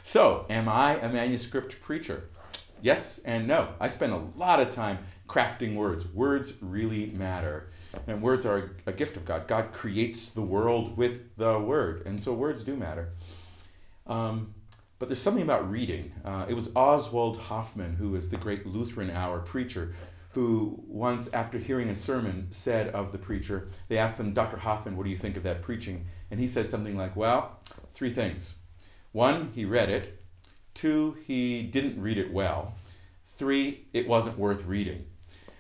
So, am I a manuscript preacher? Yes and no. I spend a lot of time crafting words. Words really matter. And words are a gift of God. God creates the world with the word. And so words do matter. But there's something about reading. It was Oswald Hoffman, who is the great Lutheran hour preacher, who once, after hearing a sermon, said of the preacher, they asked him, Dr. Hoffman, what do you think of that preaching? And he said something like, well, 3 things. 1, he read it. 2, he didn't read it well. 3, it wasn't worth reading.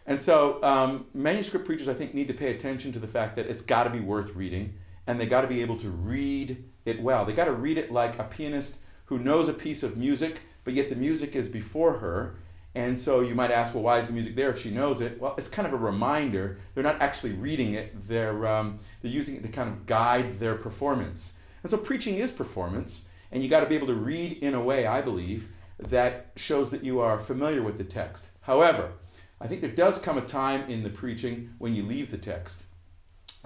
And so manuscript preachers, I think, need to pay attention to the fact that it's got to be worth reading, and they got to be able to read it well. They got to read it like a pianist who knows a piece of music, but yet the music is before her. And so you might ask, well, why is the music there if she knows it? Well, it's kind of a reminder. They're not actually reading it. They're using it to kind of guide their performance. And so preaching is performance, and you got to be able to read in a way, I believe, that shows that you are familiar with the text. However, I think there does come a time in the preaching when you leave the text.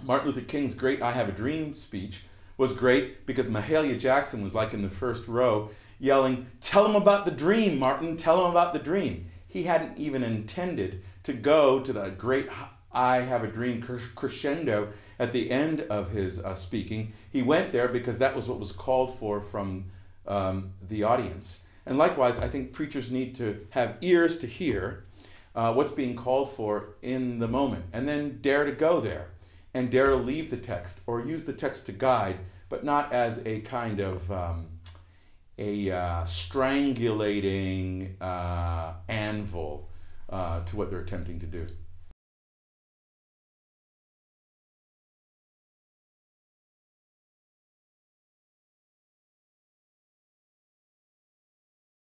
Martin Luther King's great I Have a Dream speech was great because Mahalia Jackson was like in the first row yelling, tell him about the dream, Martin, tell him about the dream. He hadn't even intended to go to the great I Have a Dream crescendo at the end of his speaking. He went there because that was what was called for from the audience. And likewise, I think preachers need to have ears to hear what's being called for in the moment, and then dare to go there, and dare to leave the text, or use the text to guide, but not as a kind of strangulating anvil to what they're attempting to do.